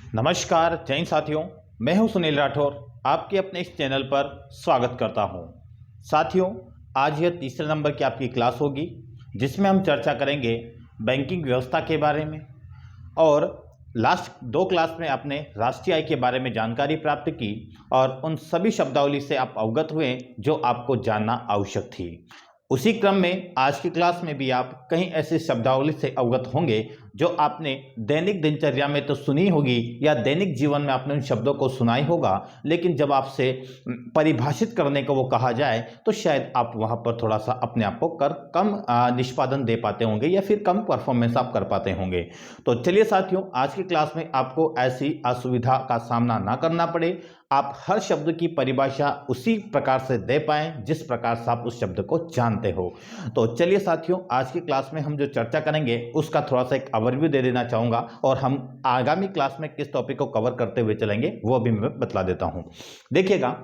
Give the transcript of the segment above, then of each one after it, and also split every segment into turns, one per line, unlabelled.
नमस्कार जय हिंद साथियों। मैं हूं सुनील राठौर, आपके अपने इस चैनल पर स्वागत करता हूं। साथियों, आज यह तीसरे नंबर की आपकी क्लास होगी जिसमें हम चर्चा करेंगे बैंकिंग व्यवस्था के बारे में। और लास्ट दो क्लास में आपने राष्ट्रीय आय के बारे में जानकारी प्राप्त की और उन सभी शब्दावली से आप अवगत हुए जो आपको जानना आवश्यक थी। उसी क्रम में आज की क्लास में भी आप कहीं ऐसी शब्दावली से अवगत होंगे जो आपने दैनिक दिनचर्या में तो सुनी होगी या दैनिक जीवन में आपने उन शब्दों को सुना ही होगा, लेकिन जब आपसे परिभाषित करने को वो कहा जाए तो शायद आप वहाँ पर थोड़ा सा अपने आप को कम निष्पादन दे पाते होंगे या फिर कम परफॉर्मेंस आप कर पाते होंगे। तो चलिए साथियों, आज की क्लास में आपको ऐसी असुविधा का सामना ना करना पड़े, आप हर शब्द की परिभाषा उसी प्रकार से दे पाएं जिस प्रकार से आप उस शब्द को जानते हो। तो चलिए साथियों, आज की क्लास में हम जो चर्चा करेंगे उसका थोड़ा सा एक ओवरव्यू दे देना चाहूँगा और हम आगामी क्लास में किस टॉपिक को कवर करते हुए चलेंगे वो भी मैं बतला देता हूँ। देखिएगा,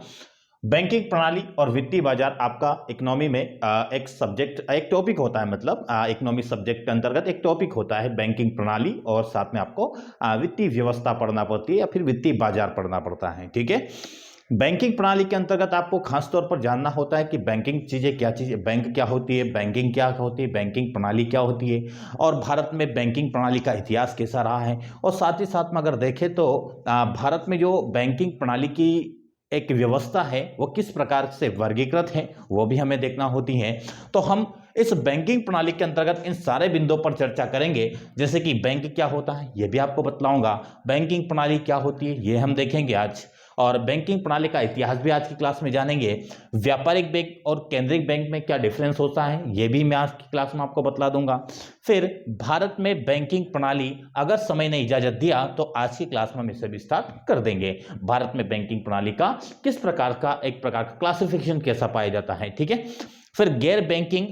बैंकिंग प्रणाली और वित्तीय बाजार आपका इकोनॉमी में एक सब्जेक्ट एक टॉपिक होता है। मतलब इकोनॉमी सब्जेक्ट के अंतर्गत एक टॉपिक होता है बैंकिंग प्रणाली, और साथ में आपको वित्तीय व्यवस्था पढ़ना पड़ती है या फिर वित्तीय बाजार पढ़ना पड़ता है। ठीक है, बैंकिंग प्रणाली के अंतर्गत आपको खास तौर पर जानना होता है कि बैंकिंग चीज़ें क्या चीज़ें, बैंक क्या होती है, बैंकिंग क्या होती है, बैंकिंग प्रणाली क्या होती है, और भारत में बैंकिंग प्रणाली का इतिहास कैसा रहा है। और साथ ही साथ में अगर देखें तो भारत में जो बैंकिंग प्रणाली की एक व्यवस्था है वो किस प्रकार से वर्गीकृत है वो भी हमें देखना होती है। तो हम इस बैंकिंग प्रणाली के अंतर्गत इन सारे बिंदुओं पर चर्चा करेंगे, जैसे कि बैंक क्या होता है ये भी आपको बतलाऊंगा, बैंकिंग प्रणाली क्या होती है ये हम देखेंगे आज, और बैंकिंग प्रणाली का इतिहास भी आज की क्लास में जानेंगे। व्यापारिक बैंक और केंद्रीय बैंक में क्या डिफरेंस होता है ये भी मैं आज की क्लास में आपको बतला दूंगा। फिर भारत में बैंकिंग प्रणाली, अगर समय ने इजाजत दिया तो आज की क्लास में हम इसे भी स्टार्ट कर देंगे। भारत में बैंकिंग प्रणाली का किस प्रकार का एक प्रकार का क्लासिफिकेशन कैसा पाया जाता है। ठीक है, फिर गैर बैंकिंग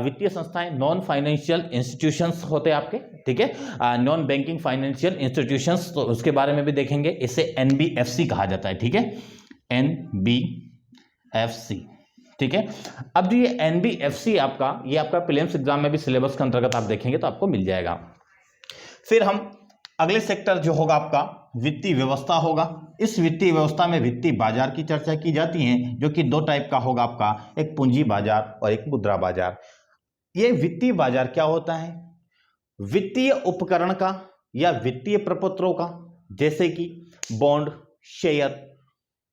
वित्तीय संस्थाएं, नॉन फाइनेंशियल इंस्टीट्यूशंस होते हैं आपके। ठीक है, नॉन बैंकिंग फाइनेंशियल इंस्टीट्यूशंस, तो उसके बारे में भी देखेंगे। इसे एनबीएफसी कहा जाता है। ठीक है, एनबीएफसी। ठीक है, अब जो ये एनबीएफसी आपका, ये आपका प्रीलिम्स एग्जाम में भी सिलेबस के अंतर्गत आप देखेंगे तो आपको मिल जाएगा। फिर हम अगले सेक्टर जो होगा आपका वित्तीय व्यवस्था होगा। इस वित्तीय व्यवस्था में वित्तीय बाजार की चर्चा की जाती है, जो कि दो टाइप का होगा आपका, एक पूंजी बाजार और एक मुद्रा बाजार। ये वित्तीय बाजार क्या होता है? वित्तीय उपकरण का या वित्तीय प्रपत्रों का, जैसे कि बॉन्ड, शेयर,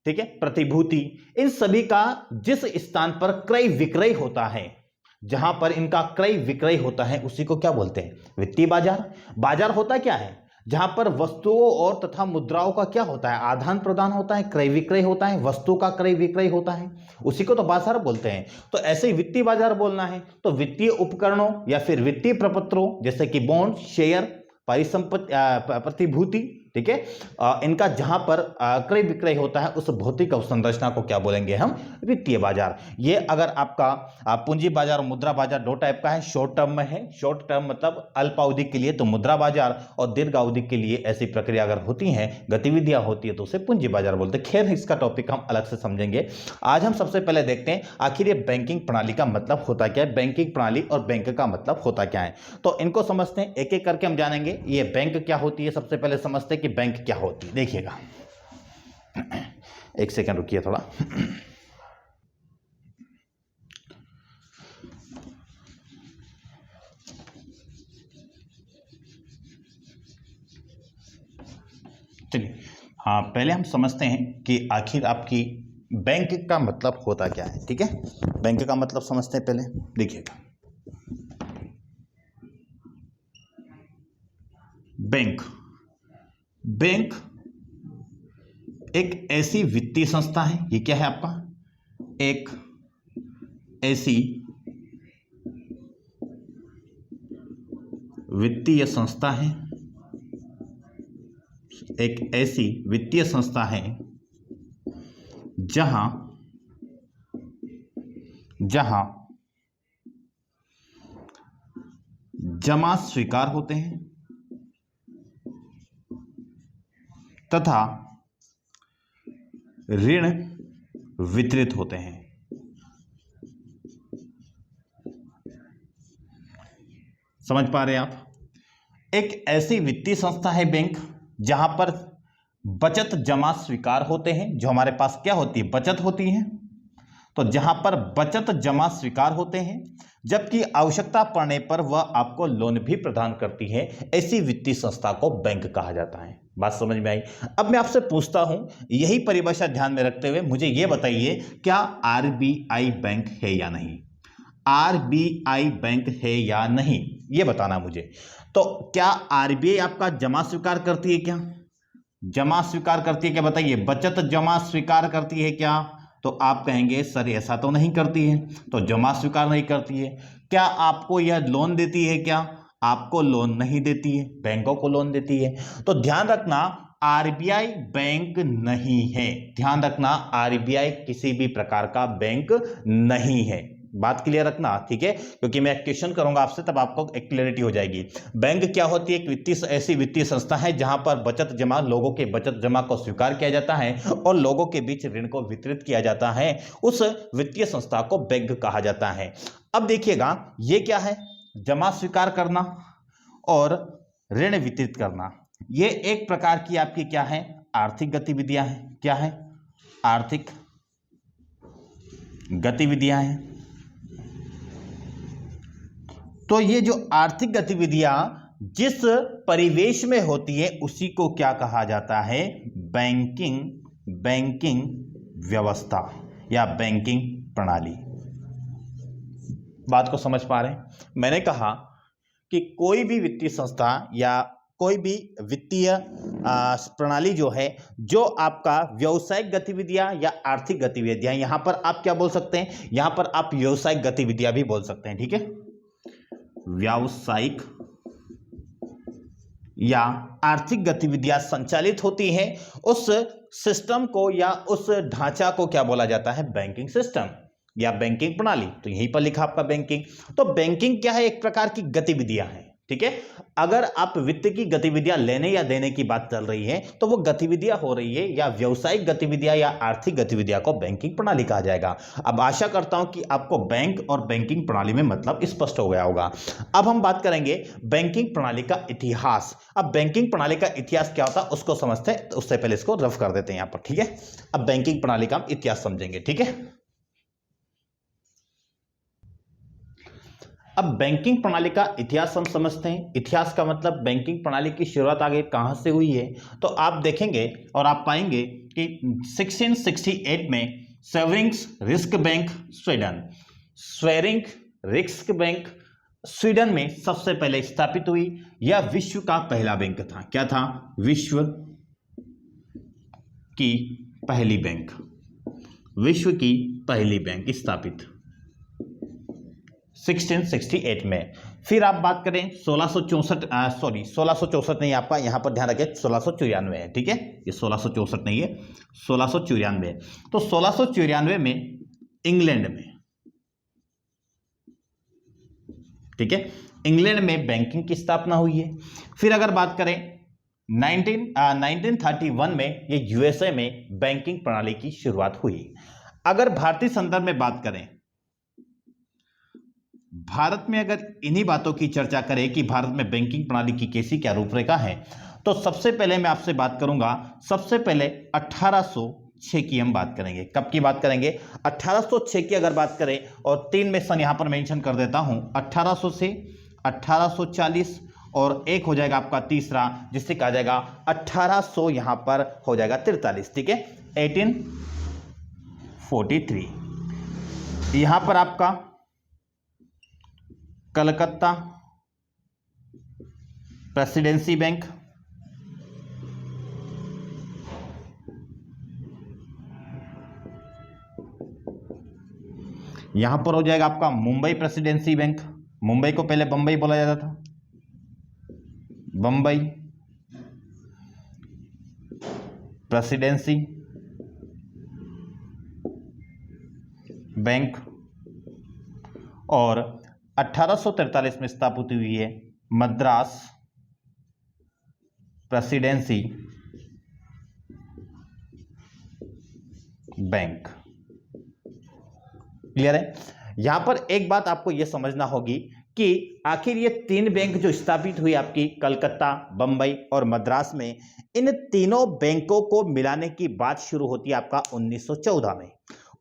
ठीक है, प्रतिभूति, इन सभी का जिस स्थान पर क्रय विक्रय होता है, जहां पर इनका क्रय विक्रय होता है, उसी को क्या बोलते हैं? वित्तीय बाजार। बाजार होता क्या है? जहां पर वस्तुओं और तथा मुद्राओं का क्या होता है? आदान प्रदान होता है, क्रय विक्रय होता है, वस्तु का क्रय विक्रय होता है, उसी को तो बाजार बोलते हैं। तो ऐसे ही वित्तीय बाजार बोलना है तो वित्तीय उपकरणों या फिर वित्तीय प्रपत्रों, जैसे कि बॉन्ड, शेयर, परिसंपत्ति, प्रतिभूति, ठीक है, इनका जहां पर क्रय विक्रय होता है उस भौतिक अवसंरचना को क्या बोलेंगे हम? वित्तीय बाजार। ये अगर आपका पूंजी बाजार और मुद्रा बाजार दो टाइप का है, शॉर्ट टर्म में है। शॉर्ट टर्म मतलब अल्पावधि के लिए तो मुद्रा बाजार, और दीर्घ अवधि के लिए ऐसी प्रक्रिया अगर होती हैं, गतिविधियां होती है तो उसे पूंजी बाजार बोलते हैं। खैर, इसका टॉपिक हम अलग से समझेंगे। आज हम सबसे पहले देखते हैं आखिर ये बैंकिंग प्रणाली का मतलब होता क्या है, बैंकिंग प्रणाली और बैंक का मतलब होता क्या है। तो इनको समझते हैं, एक एक करके हम जानेंगे। ये बैंक क्या होती है, सबसे पहले समझते हैं कि बैंक क्या होती है। देखिएगा, एक सेकंड रुकिए थोड़ा। चलिए, हाँ, पहले हम समझते हैं कि आखिर आपकी बैंक का मतलब होता क्या है। ठीक है, बैंक का मतलब समझते हैं पहले। देखिएगा, बैंक बैंक एक ऐसी वित्तीय संस्था है। ये क्या है आपका? एक ऐसी वित्तीय संस्था है, एक ऐसी वित्तीय संस्था है जहां जहां जमा स्वीकार होते हैं तथा ऋण वितरित होते हैं। समझ पा रहे हैं आप? एक ऐसी वित्तीय संस्था है बैंक जहां पर बचत जमा स्वीकार होते हैं, जो हमारे पास क्या होती है, बचत होती है। तो जहां पर बचत जमा स्वीकार होते हैं, जबकि आवश्यकता पड़ने पर वह आपको लोन भी प्रदान करती है, ऐसी वित्तीय संस्था को बैंक कहा जाता है। बात समझ में आई। अब मैं आपसे पूछता हूं, यही परिभाषा ध्यान में रखते हुए मुझे यह बताइए, क्या आरबीआई बैंक है या नहीं? आरबीआई बैंक है या नहीं, यह बताना मुझे। तो क्या आरबीआई आपका जमा स्वीकार करती है क्या? जमा स्वीकार करती है क्या, बताइए। बचत जमा स्वीकार करती है क्या? तो आप कहेंगे सर ऐसा तो नहीं करती है, तो जमा स्वीकार नहीं करती है। क्या आपको यह लोन देती है क्या? आपको लोन नहीं देती है, बैंकों को लोन देती है। तो ध्यान रखना, आरबीआई बैंक नहीं है। ध्यान रखना, आरबीआई किसी भी प्रकार का बैंक नहीं है। बात क्लियर रखना, ठीक है, क्योंकि मैं क्वेश्चन करूंगा आपसे तब आपको एक क्लैरिटी हो जाएगी। बैंक क्या होती है? एक वित्तीय, ऐसी वित्तीय संस्था है जहां पर बचत जमा, लोगों के बचत जमा को स्वीकार किया जाता है और लोगों के बीच ऋण को वितरित किया जाता है। उस वित्तीय संस्था को बैंक कहा जाता है। अब देखिएगा, ये क्या है? जमा स्वीकार करना और ऋण वितरित करना, ये एक प्रकार की आपकी क्या है? आर्थिक गतिविधियां हैं। क्या है? आर्थिक गतिविधियां हैं। तो ये जो आर्थिक गतिविधियां जिस परिवेश में होती है उसी को क्या कहा जाता है? बैंकिंग व्यवस्था या बैंकिंग प्रणाली। बात को समझ पा रहे हैं? मैंने कहा कि कोई भी वित्तीय संस्था या कोई भी वित्तीय प्रणाली जो है, जो आपका व्यावसायिक गतिविधियां या आर्थिक गतिविधियां, यहां पर आप क्या बोल सकते हैं? यहां पर आप व्यावसायिक गतिविधियां भी बोल सकते हैं, ठीक है। व्यावसायिक या आर्थिक गतिविधियां संचालित होती हैं, उस सिस्टम को या उस ढांचा को क्या बोला जाता है? बैंकिंग सिस्टम या बैंकिंग प्रणाली। तो यहीं पर लिखा आपका बैंकिंग। तो बैंकिंग क्या है? एक प्रकार की गतिविधियां हैं, ठीक है। अगर आप वित्त की गतिविधियां लेने या देने की बात चल रही है तो वो गतिविधियां हो रही है, या व्यावसायिक गतिविधियां या आर्थिक गतिविधियां को बैंकिंग प्रणाली कहा जाएगा। अब आशा करता हूं कि आपको बैंक और बैंकिंग प्रणाली में मतलब स्पष्ट हो गया होगा। अब हम बात करेंगे बैंकिंग प्रणाली का इतिहास। अब बैंकिंग प्रणाली का इतिहास क्या होता है उसको समझते हैं, तो उससे पहले इसको रफ कर देते हैं यहां पर, ठीक है। अब बैंकिंग प्रणाली का हम इतिहास समझेंगे, ठीक है। अब बैंकिंग प्रणाली का इतिहास हम समझते हैं। इतिहास का मतलब बैंकिंग प्रणाली की शुरुआत आगे कहां से हुई है, तो आप देखेंगे और आप पाएंगे कि 1668 में स्वेरिंग्स रिस्क बैंक स्वीडन में सबसे पहले स्थापित हुई। यह विश्व का पहला बैंक था। क्या था? विश्व की पहली बैंक, विश्व की पहली बैंक स्थापित 1668 में। फिर आप बात करें 1664 नहीं, आपका यहां पर ध्यान रखें 1694 है, ठीक है। ये 1664 नहीं है, 1694। तो 1694 में इंग्लैंड में, ठीक है, इंग्लैंड में बैंकिंग की स्थापना हुई है। फिर अगर बात करें 1931 में ये यूएसए में बैंकिंग प्रणाली की शुरुआत हुई। अगर भारतीय संदर्भ में बात करें, भारत में अगर इन्हीं बातों की चर्चा करें कि भारत में बैंकिंग प्रणाली की कैसी क्या रूपरेखा है, तो सबसे पहले मैं आपसे बात करूंगा, सबसे पहले 1806 की हम बात करेंगे। कब की बात करेंगे? 1806 की अगर बात करें, और 3 में सन यहां पर मेंशन कर देता हूं, 1800 से 1840 और एक हो जाएगा आपका तीसरा, जिससे कहा जाएगा 1800 यहां पर हो जाएगा 43, ठीक है, 1843। यहां पर आपका कलकत्ता प्रेसिडेंसी बैंक, यहां पर हो जाएगा आपका मुंबई प्रेसिडेंसी बैंक। मुंबई को पहले बंबई बोला जाता था, बंबई प्रेसिडेंसी बैंक। और 1843 में स्थापित हुई है मद्रास प्रेसिडेंसी बैंक। क्लियर है? यहां पर एक बात आपको यह समझना होगी कि आखिर ये तीन बैंक जो स्थापित हुई आपकी कलकत्ता, बंबई और मद्रास में, इन तीनों बैंकों को मिलाने की बात शुरू होती है आपका 1914 में।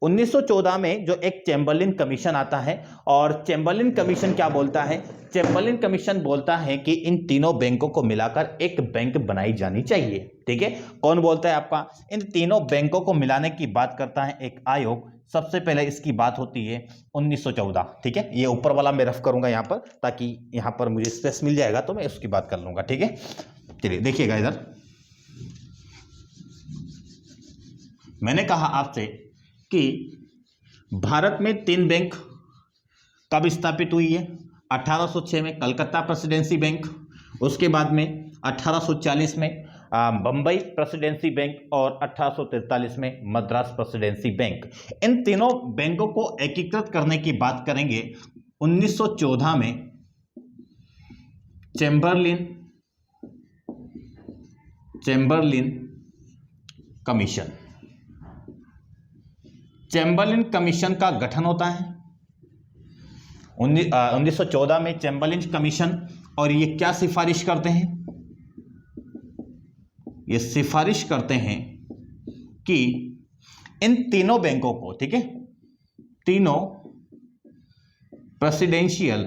1914 में जो एक चैम्बरलिन कमीशन आता है, और चैम्बरलिन कमीशन क्या बोलता है? चैम्बरलिन कमीशन बोलता है कि इन तीनों बैंकों को मिलाकर एक बैंक बनाई जानी चाहिए। ठीक है, कौन बोलता है आपका? इन तीनों बैंकों को मिलाने की बात करता है एक आयोग। सबसे पहले इसकी बात होती है 1914। ठीक है, ये ऊपर वाला मैं रफ करूंगा यहां पर, ताकि यहां पर मुझे स्पेस मिल जाएगा तो मैं उसकी बात कर लूंगा। ठीक है, चलिए देखिएगा इधर। मैंने कहा आपसे कि भारत में तीन बैंक कब स्थापित हुई है? 1806 में कलकत्ता प्रेसिडेंसी बैंक, उसके बाद में 1840 में बंबई प्रेसिडेंसी बैंक, और 1843 में मद्रास प्रेसिडेंसी बैंक। इन तीनों बैंकों को एकीकृत करने की बात करेंगे 1914 में चैम्बरलिन कमीशन। चैम्बरलिन कमीशन का गठन होता है 1914 में चैम्बरलिन कमीशन। और ये क्या सिफारिश करते हैं? ये सिफारिश करते हैं कि इन तीनों बैंकों को, ठीक है, तीनों प्रेसिडेंशियल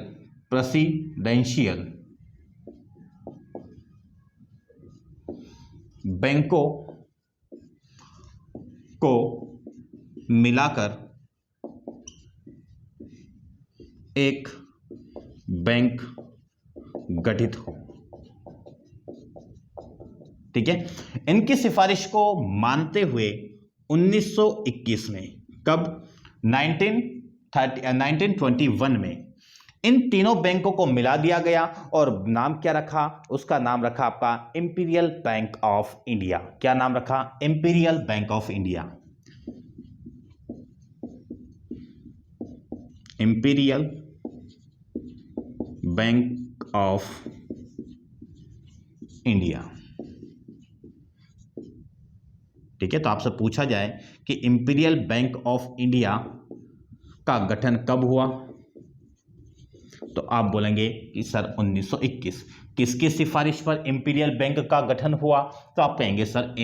बैंकों को मिलाकर एक बैंक गठित हो। ठीक है, इनकी सिफारिश को मानते हुए 1921 में, कब? 1921 में इन तीनों बैंकों को मिला दिया गया, और नाम क्या रखा? उसका नाम रखा आपका इंपीरियल बैंक ऑफ इंडिया। क्या नाम रखा? Imperial bank of India. Imperial bank of India. ठीक है, तो आपसे पूछा जाए कि इंपीरियल बैंक ऑफ इंडिया का गठन कब हुआ, तो आप बोलेंगे कि सर 1921। किसकी सिफारिश पर इंपीरियल बैंक का गठन हुआ? तो आप कहेंगे सर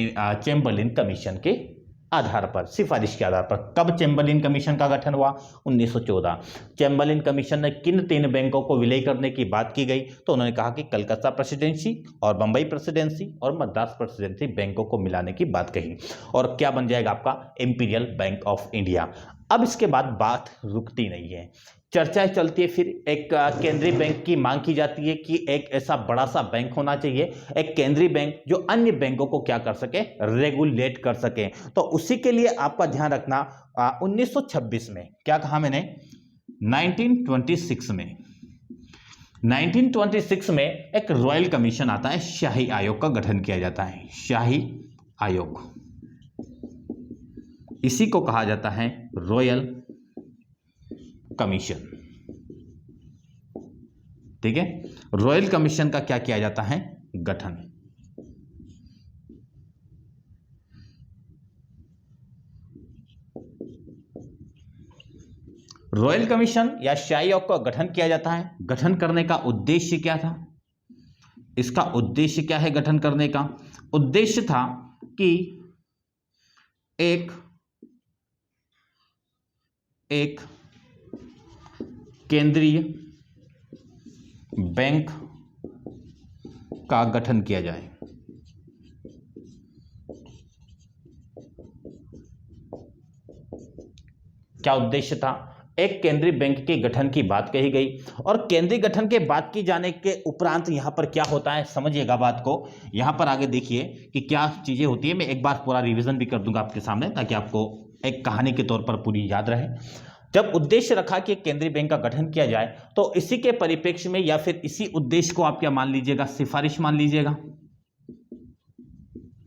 चैम्बरलिन कमीशन के आधार पर, सिफारिश के आधार पर। कब चैम्बरलिन कमीशन का गठन हुआ? 1914। चैम्बरलिन कमीशन ने किन तीन बैंकों को विलय करने की बात की गई? तो उन्होंने कहा कि कलकत्ता प्रेसिडेंसी और बंबई प्रेसिडेंसी और मद्रास प्रेसिडेंसी बैंकों को मिलाने की बात कही, और क्या बन जाएगा आपका? Imperial bank of India. अब इसके बाद बात रुकती नहीं है, चर्चाएं चलती है। फिर एक केंद्रीय बैंक की मांग की जाती है कि एक ऐसा बड़ा सा बैंक होना चाहिए, एक केंद्रीय बैंक जो अन्य बैंकों को क्या कर सके? रेगुलेट कर सके। तो उसी के लिए आपका ध्यान रखना 1926 में, क्या कहा मैंने? 1926 में एक रॉयल कमीशन आता है, शाही आयोग का गठन किया जाता है। शाही आयोग, इसी को कहा जाता है रॉयल कमीशन। ठीक है, रॉयल कमीशन का क्या किया जाता है? गठन। रॉयल कमीशन या शाही आयोग का गठन किया जाता है। गठन करने का उद्देश्य क्या था? इसका उद्देश्य क्या है गठन करने का? उद्देश्य था कि एक केंद्रीय बैंक का गठन किया जाए। क्या उद्देश्य था? एक केंद्रीय बैंक के गठन की बात कही गई, और केंद्रीय गठन के बात की जाने के उपरांत यहां पर क्या होता है, समझिएगा बात को। यहां पर आगे देखिए कि क्या चीजें होती है। मैं एक बार पूरा रिवीजन भी कर दूंगा आपके सामने, ताकि आपको एक कहानी के तौर पर पूरी याद रहे। जब उद्देश्य रखा कि केंद्रीय बैंक का गठन किया जाए, तो इसी के परिप्रेक्ष्य में या फिर इसी उद्देश्य को आप क्या मान लीजिएगा? सिफारिश मान लीजिएगा।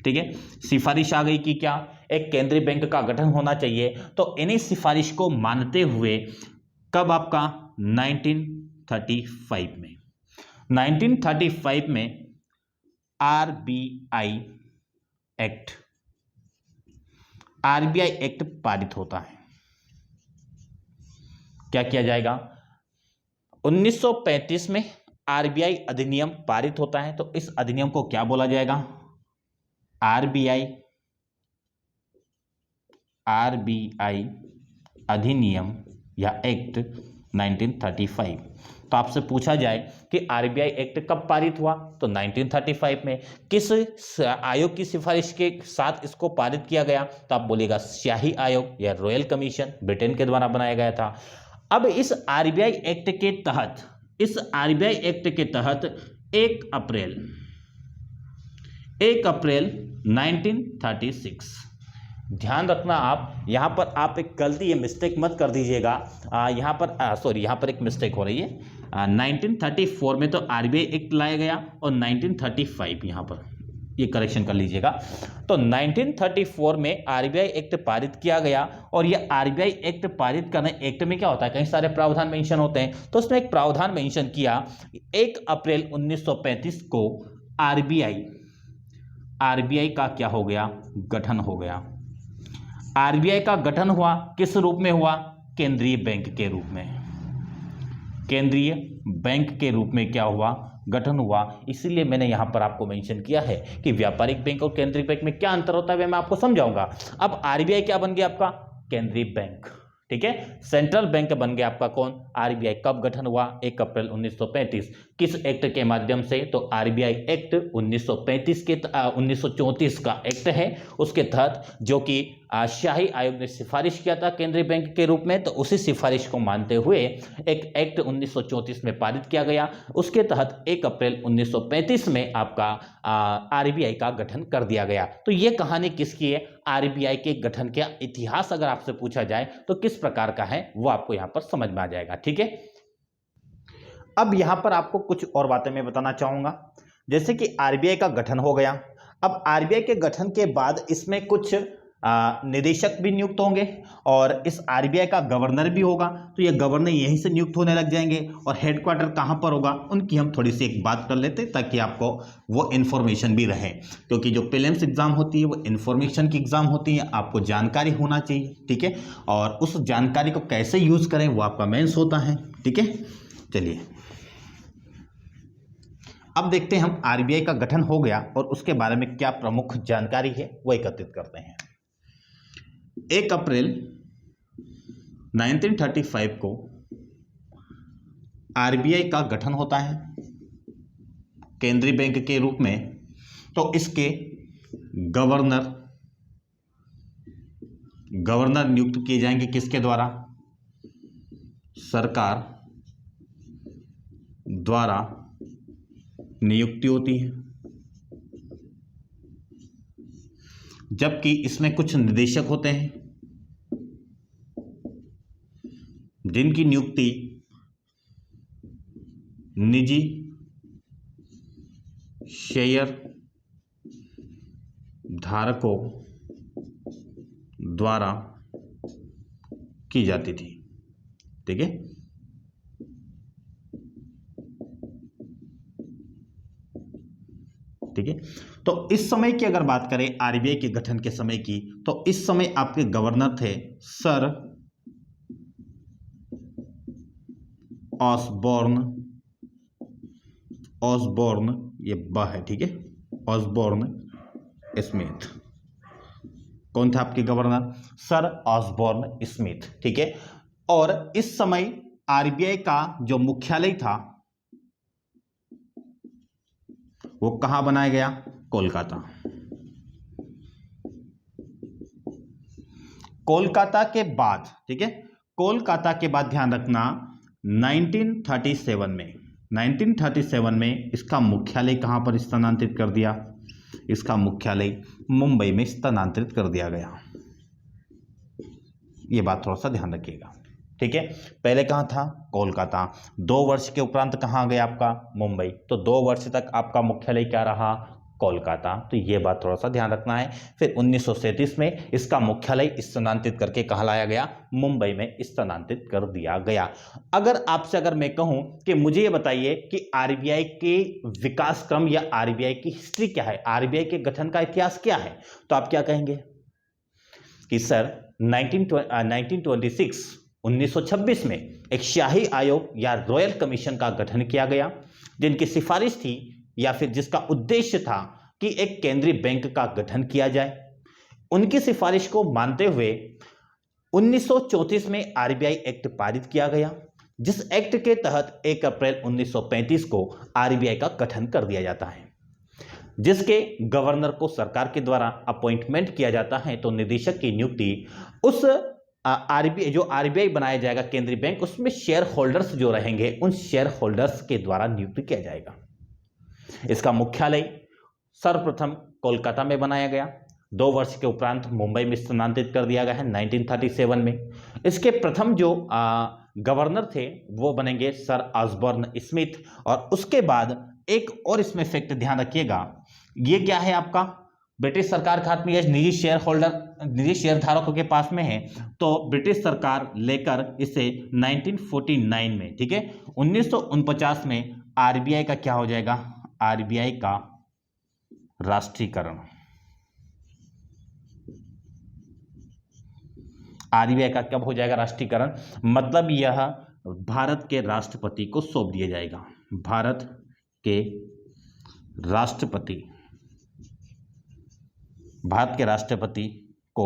ठीक है, सिफारिश आ गई कि क्या? एक केंद्रीय बैंक का गठन होना चाहिए। तो इन्हीं सिफारिश को मानते हुए कब आपका 1935 में आरबीआई एक्ट पारित होता है। क्या किया जाएगा? 1935 में आरबीआई अधिनियम पारित होता है, तो इस अधिनियम को क्या बोला जाएगा? आरबीआई अधिनियम या एक्ट 1935। तो आपसे पूछा जाए कि आरबीआई एक्ट कब पारित हुआ, तो 1935 में। किस आयोग की सिफारिश के साथ इसको पारित किया गया, तो आप बोलेगा शाही आयोग या रॉयल कमीशन, ब्रिटेन के द्वारा बनाया गया था। अब इस आरबीआई एक्ट के तहत 1 अप्रैल 1936, ध्यान रखना आप यहां पर, आप एक गलती, ये मिस्टेक मत कर दीजिएगा। यहां पर एक मिस्टेक हो रही है। 1934 में तो आरबीआई एक्ट लाया गया और 1935 यहां पर, ये करेक्शन कर लीजिएगा। तो 1934 में आरबीआई एक्ट पारित किया गया, और ये आरबीआई एक्ट पारित करने, एक्ट में क्या होता है, कई सारे प्रावधान मेंशन होते हैं, तो उसमें एक प्रावधान मेंशन किया 1 अप्रैल 1935 को आरबीआई का क्या हो गया, गठन हो गया। आरबीआई का गठन हुआ, किस रूप में हुआ? केंद्रीय बैंक के रूप में। केंद्रीय बैंक के रूप में क्या हुआ, गठन हुआ। इसीलिए मैंने यहां पर आपको मेंशन किया है कि व्यापारिक बैंक और केंद्रीय बैंक में क्या अंतर होता है, मैं आपको समझाऊंगा। अब आरबीआई क्या बन गया आपका? केंद्रीय बैंक, ठीक है, सेंट्रल बैंक बन गया आपका कौन? आरबीआई। कब गठन हुआ? 1 अप्रैल 1935। किस एक्ट के माध्यम से? तो आरबीआई एक्ट 1934 का एक्ट है, उसके तहत, जो कि शाही आयोग ने सिफारिश किया था केंद्रीय बैंक के रूप में, तो उसी सिफारिश को मानते हुए एक एक्ट 1934 में पारित किया गया। उसके तहत 1 अप्रैल 1935 में आपका आरबीआई का गठन कर दिया गया। तो ये कहानी किसकी है? आरबीआई के गठन का इतिहास अगर आपसे पूछा जाए तो किस प्रकार का है, वो आपको यहां पर समझ में आ जाएगा, ठीक है। अब यहां पर आपको कुछ और बातें मैं बताना चाहूंगा, जैसे कि आरबीआई का गठन हो गया। अब आरबीआई के गठन के बाद इसमें कुछ निदेशक भी नियुक्त होंगे, और इस आरबीआई का गवर्नर भी होगा। तो ये गवर्नर यहीं से नियुक्त होने लग जाएंगे, और हेडक्वार्टर कहां पर होगा, उनकी हम थोड़ी सी एक बात कर लेते हैं, ताकि आपको वो इन्फॉर्मेशन भी रहे। क्योंकि जो प्रीलिम्स एग्जाम होती है वो इन्फॉर्मेशन की एग्जाम होती है, आपको जानकारी होना चाहिए, ठीक है। और उस जानकारी को कैसे यूज करें वो आपका मेंस होता है, ठीक है। चलिए अब देखते हैं हम आरबीआई का गठन हो गया और उसके बारे में क्या प्रमुख जानकारी है वो एकत्रित करते हैं। 1 अप्रैल 1935 को आरबीआई का गठन होता है केंद्रीय बैंक के रूप में। तो इसके गवर्नर नियुक्त किए जाएंगे, किसके द्वारा? सरकार द्वारा नियुक्ति होती है। जबकि इसमें कुछ निदेशक होते हैं जिनकी नियुक्ति निजी शेयर धारकों द्वारा की जाती थी, ठीक है। ठीक है, तो इस समय की अगर बात करें आरबीआई के गठन के समय की, तो इस समय आपके गवर्नर थे सर ऑसबॉर्न, ये ब है, ठीक है, ऑसबॉर्न स्मिथ। कौन था आपके गवर्नर? सर ऑसबॉर्न स्मिथ, ठीक है। और इस समय आरबीआई का जो मुख्यालय था वो कहां बनाया गया? कोलकाता। कोलकाता के बाद, ठीक है, कोलकाता के बाद ध्यान रखना 1937 में इसका मुख्यालय कहां पर स्थानांतरित कर दिया? इसका मुख्यालय मुंबई में स्थानांतरित कर दिया गया। ये बात थोड़ा सा ध्यान रखिएगा, ठीक है। पहले कहां था? कोलकाता। 2 वर्ष के उपरांत कहां गया आपका? मुंबई। तो 2 वर्ष तक आपका मुख्यालय क्या रहा? कोलकाता। तो ये बात थोड़ा सा ध्यान रखना है। फिर 1937 में इसका मुख्यालय स्थानांतरित करके कहां लाया गया? मुंबई में स्थानांतरित कर दिया गया। अगर मैं कहूं कि मुझे ये बताइए कि आरबीआई के विकास क्रम या आरबीआई की हिस्ट्री क्या है, आरबीआई के गठन का इतिहास क्या है, तो आप क्या कहेंगे कि सर 1926 1926 में एक शाही आयोग या रॉयल कमीशन का गठन किया गया, जिनकी सिफारिश थी या फिर जिसका उद्देश्य था कि एक केंद्रीय बैंक का गठन किया जाए। उनकी सिफारिश को मानते हुए 1934 में आरबीआई एक्ट पारित किया गया, जिस एक्ट के तहत 1 अप्रैल 1935 को आरबीआई का गठन कर दिया जाता है, जिसके गवर्नर को सरकार के द्वारा अपॉइंटमेंट किया जाता है। तो निदेशक की नियुक्ति उस आरबीआई बनाया जाएगा केंद्रीय बैंक, उसमें शेयर होल्डर्स जो रहेंगे उन शेयर होल्डर्स के द्वारा नियुक्त किया जाएगा। इसका मुख्यालय सर्वप्रथम कोलकाता में बनाया गया, 2 वर्ष के उपरांत मुंबई में स्थानांतरित कर दिया गया है 1937 में। इसके प्रथम जो गवर्नर थे वो बनेंगे सर ऑसबॉर्न स्मिथ। और उसके बाद एक और इसमें फैक्ट ध्यान रखिएगा, ये क्या है आपका, ब्रिटिश सरकार के हाथ में, यह निजी शेयर धारकों के पास में है, तो ब्रिटिश सरकार लेकर इसे 1949 में, ठीक है, 1949 में आरबीआई का क्या हो जाएगा, आरबीआई का राष्ट्रीयकरण। आरबीआई का कब हो जाएगा राष्ट्रीयकरण, मतलब यह भारत के राष्ट्रपति को सौंप दिया जाएगा, भारत के राष्ट्रपति को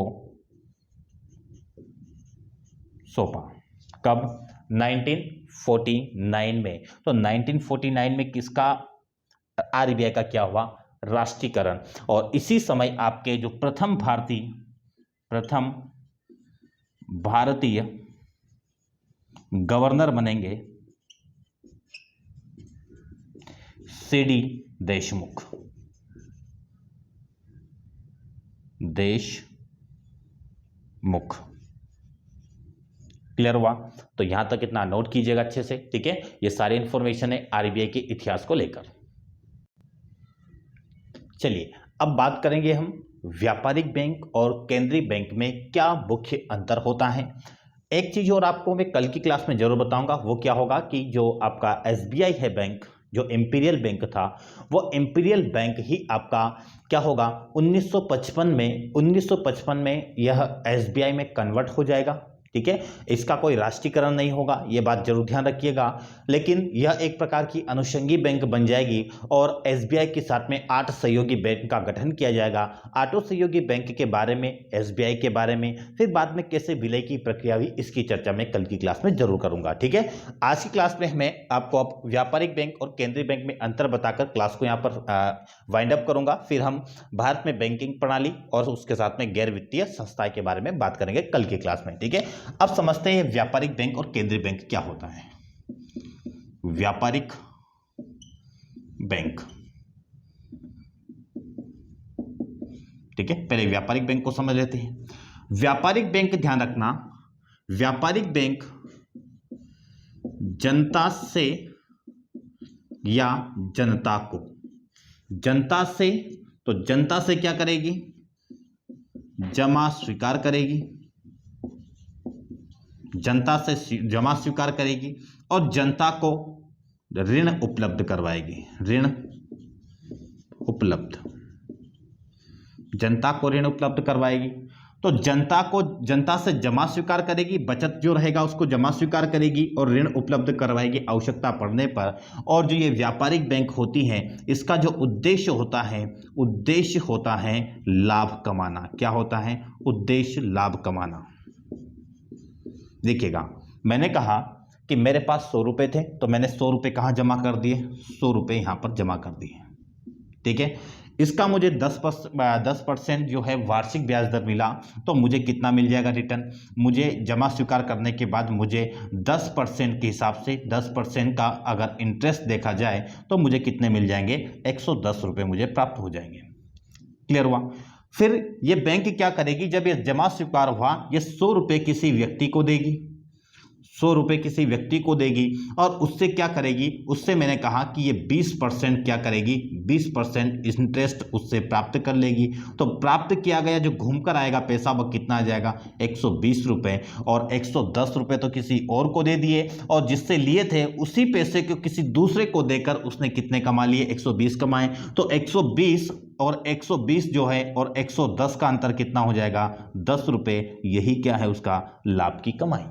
सौंपा। कब, 1949 में। तो 1949 में किसका, आरबीआई का क्या हुआ, राष्ट्रीयकरण। और इसी समय आपके जो प्रथम भारतीय गवर्नर बनेंगे सीडी देशमुख। क्लियर हुआ। तो यहां तक इतना नोट कीजिएगा अच्छे से, ठीक है। ये सारी इंफॉर्मेशन है आरबीआई के इतिहास को लेकर। चलिए अब बात करेंगे हम व्यापारिक बैंक और केंद्रीय बैंक में क्या मुख्य अंतर होता है। एक चीज और आपको मैं कल की क्लास में जरूर बताऊंगा, वो क्या होगा कि जो आपका एसबीआई है बैंक, जो इंपीरियल बैंक था, वो इंपीरियल बैंक ही आपका क्या होगा 1955 में यह एसबीआई में कन्वर्ट हो जाएगा, ठीक है। इसका कोई राष्ट्रीयकरण नहीं होगा, ये बात जरूर ध्यान रखिएगा, लेकिन यह एक प्रकार की अनुषंगी बैंक बन जाएगी और एसबीआई के साथ में 8 सहयोगी बैंक का गठन किया जाएगा। 8 सहयोगी बैंक के बारे में, एसबीआई के बारे में, फिर बाद में कैसे विलय की प्रक्रिया हुई, इसकी चर्चा मैं कल की क्लास में जरूर करूंगा, ठीक है। आज की क्लास में मैं आपको अब व्यापारिक बैंक और केंद्रीय बैंक में अंतर बताकर क्लास को यहाँ पर वाइंड अप करूंगा। फिर हम भारत में बैंकिंग प्रणाली और उसके साथ में गैर वित्तीय संस्थाएं के बारे में बात करेंगे कल की क्लास में, ठीक है। अब समझते हैं व्यापारिक बैंक और केंद्रीय बैंक क्या होता है। व्यापारिक बैंक, ठीक है, पहले व्यापारिक बैंक को समझ लेते हैं। व्यापारिक बैंक, ध्यान रखना, व्यापारिक बैंक जनता से या जनता को, जनता से, तो जनता से क्या करेगी, जमा स्वीकार करेगी, जनता से जमा स्वीकार करेगी और जनता को ऋण उपलब्ध करवाएगी, ऋण उपलब्ध, जनता को ऋण उपलब्ध करवाएगी। तो जनता से जमा स्वीकार करेगी, बचत जो रहेगा उसको जमा स्वीकार करेगी और ऋण उपलब्ध करवाएगी आवश्यकता पड़ने पर। और जो ये व्यापारिक बैंक होती हैं, इसका जो उद्देश्य होता है लाभ कमाना। क्या होता है, उद्देश्य लाभ कमाना। देखिएगा, मैंने कहा कि मेरे पास 100 रुपये थे, तो मैंने 100 रुपये कहाँ जमा कर दिए, 100 रुपये यहाँ पर जमा कर दिए, ठीक है। इसका मुझे 10% जो है वार्षिक ब्याज दर मिला, तो मुझे कितना मिल जाएगा रिटर्न, मुझे जमा स्वीकार करने के बाद मुझे 10% के हिसाब से 10% का अगर इंटरेस्ट देखा जाए तो मुझे कितने मिल जाएंगे, 110 रुपये मुझे प्राप्त हो जाएंगे। क्लियर हुआ। फिर ये बैंक क्या करेगी, जब ये जमा स्वीकार हुआ, ये 100 रुपये किसी व्यक्ति को देगी, 100 रुपये किसी व्यक्ति को देगी और उससे क्या करेगी, उससे मैंने कहा कि ये 20% क्या करेगी, 20% इंटरेस्ट उससे प्राप्त कर लेगी। तो प्राप्त किया गया जो घूम कर आएगा पैसा, वो कितना आ जाएगा, 120 रुपये। और 110 रुपये तो किसी और को दे दिए और जिससे लिए थे उसी पैसे को किसी दूसरे को देकर उसने कितने कमा लिए, 120 कमाए। तो 120 और 120 जो है और 110 का अंतर कितना हो जाएगा, 10 रुपये। यही क्या है उसका लाभ की कमाई।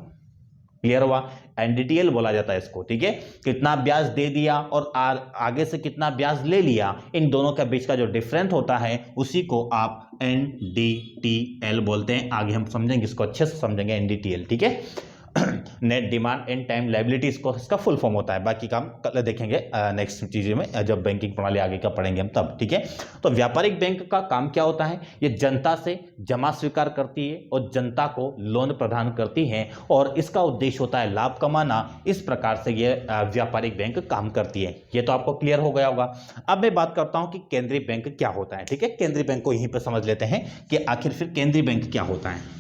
क्लियर हुआ? एनडीटीएल बोला जाता है इसको, ठीक है। कितना ब्याज दे दिया और आगे से कितना ब्याज ले लिया, इन दोनों के बीच का जो डिफरेंस होता है उसी को आप एनडीटीएल बोलते हैं। आगे हम समझेंगे, इसको अच्छे से समझेंगे एनडीटीएल, ठीक है। Net demand and time liabilities को इसका फुल फॉर्म होता है। बाकी काम कल देखेंगे नेक्स्ट चीज़ों में, जब बैंकिंग प्रणाली आगे का पढ़ेंगे हम तब, ठीक है। तो व्यापारिक बैंक का काम क्या होता है? ये जनता से जमा स्वीकार करती है और जनता को लोन प्रदान करती है और इसका उद्देश्य होता है लाभ कमाना। इस प्रकार से ये व्यापारिक बैंक काम करती है। ये तो आपको क्लियर हो गया होगा। अब मैं बात करता हूं कि केंद्रीय बैंक क्या होता है, ठीक है। केंद्रीय बैंक को यहीं पर समझ लेते हैं कि आखिर फिर केंद्रीय बैंक क्या होता है।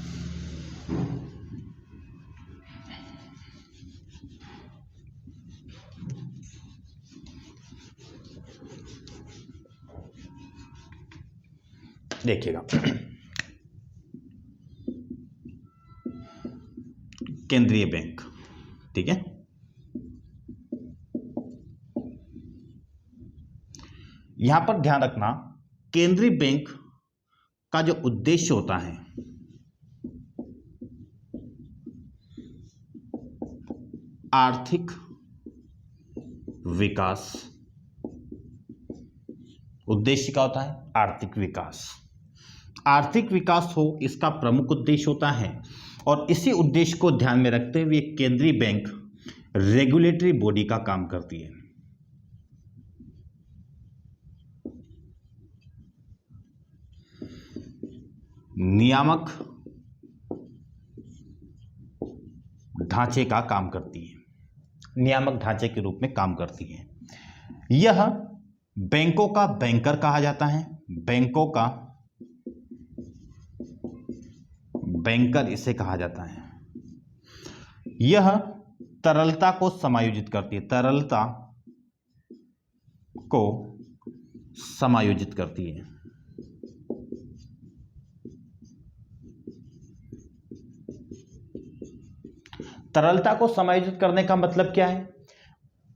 देखिएगा, केंद्रीय बैंक, ठीक है। यहां पर ध्यान रखना, केंद्रीय बैंक का जो उद्देश्य होता है आर्थिक विकास। उद्देश्य क्या होता है? आर्थिक विकास। आर्थिक विकास हो, इसका प्रमुख उद्देश्य होता है। और इसी उद्देश्य को ध्यान में रखते हुए केंद्रीय बैंक रेगुलेटरी बॉडी का काम करती है। नियामक ढांचे का काम करती है, नियामक ढांचे के रूप में काम करती है। यह बैंकों का बैंकर कहा जाता है। बैंकों का बैंकर इसे कहा जाता है। यह तरलता को समायोजित करती है, तरलता को समायोजित करती है। तरलता को समायोजित करने का मतलब क्या है?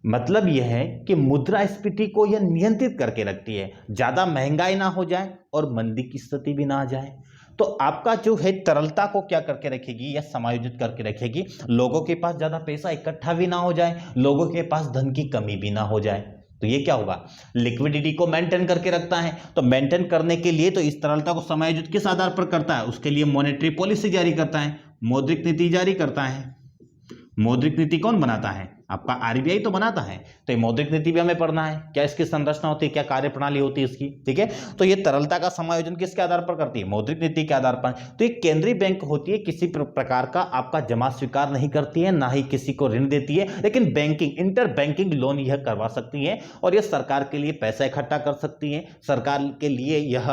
मतलब यह है कि मुद्रास्फीति को यह नियंत्रित करके रखती है, ज्यादा महंगाई ना हो जाए और मंदी की स्थिति भी ना आ जाए। तो आपका जो है तरलता को क्या करके रखेगी, या समायोजित करके रखेगी। लोगों के पास ज्यादा पैसा इकट्ठा भी ना हो जाए, लोगों के पास धन की कमी भी ना हो जाए। तो ये क्या होगा? लिक्विडिटी को मेंटेन करके रखता है। तो मेंटेन करने के लिए तो इस तरलता को समायोजित किस आधार पर करता है? उसके लिए मॉनेटरी पॉलिसी जारी करता है, मौद्रिक नीति जारी करता है। मौद्रिक नीति कौन बनाता है? आपका आरबीआई तो बनाता है। तो ये मौद्रिक नीति भी हमें पढ़ना है, क्या इसकी संरचना होती है, क्या कार्यप्रणाली होती है इसकी, ठीक है। तो ये तरलता का समायोजन किसके आधार पर करती है? मौद्रिक नीति के आधार पर। तो ये केंद्रीय बैंक होती है, किसी प्रकार का आपका जमा स्वीकार नहीं करती है, ना ही किसी को ऋण देती है, लेकिन बैंकिंग, इंटर बैंकिंग लोन यह करवा सकती है और यह सरकार के लिए पैसा इकट्ठा कर सकती है, सरकार के लिए यह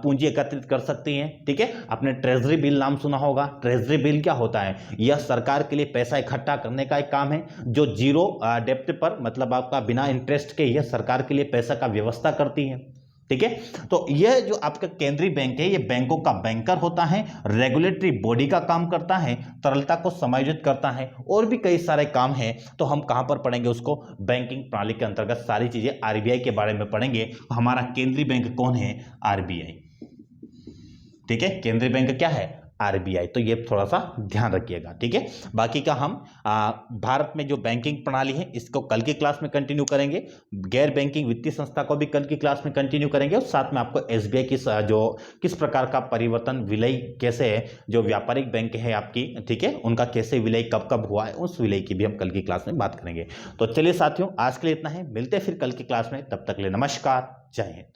पूंजी एकत्रित कर सकती है, ठीक है। आपने ट्रेजरी बिल नाम सुना होगा। ट्रेजरी बिल क्या होता है? यह सरकार के लिए पैसा इकट्ठा करने का एक काम है, जो जीरो डेप्थ पर, मतलब आपका बिना इंटरेस्ट के, यह सरकार के लिए पैसा का व्यवस्था करती है, ठीक है। तो यह जो आपका केंद्रीय बैंक है, यह बैंकों का बैंकर होता है, रेगुलेटरी बॉडी का काम करता है, तरलता को समायोजित करता है, और भी कई सारे काम हैं। तो हम कहां पर पढ़ेंगे उसको? बैंकिंग प्रणाली के अंतर्गत सारी चीजें आरबीआई के बारे में पढ़ेंगे। हमारा केंद्रीय बैंक कौन है? आरबीआई, ठीक है। केंद्रीय बैंक क्या है? आरबीआई। तो ये थोड़ा सा ध्यान रखिएगा, ठीक है। बाकी का हम भारत में जो बैंकिंग प्रणाली है इसको कल की क्लास में कंटिन्यू करेंगे, गैर बैंकिंग वित्तीय संस्था को भी कल की क्लास में कंटिन्यू करेंगे, और साथ में आपको एसबीआई की जो किस प्रकार का परिवर्तन, विलय कैसे है, जो व्यापारिक बैंक है आपकी, ठीक है, उनका कैसे विलय कब कब हुआ है, उस विलय की भी हम कल की क्लास में बात करेंगे। तो चलिए साथियों, आज के लिए इतना है, मिलते हैं फिर कल की क्लास में। तब तक के लिए नमस्कार, जय हिंद।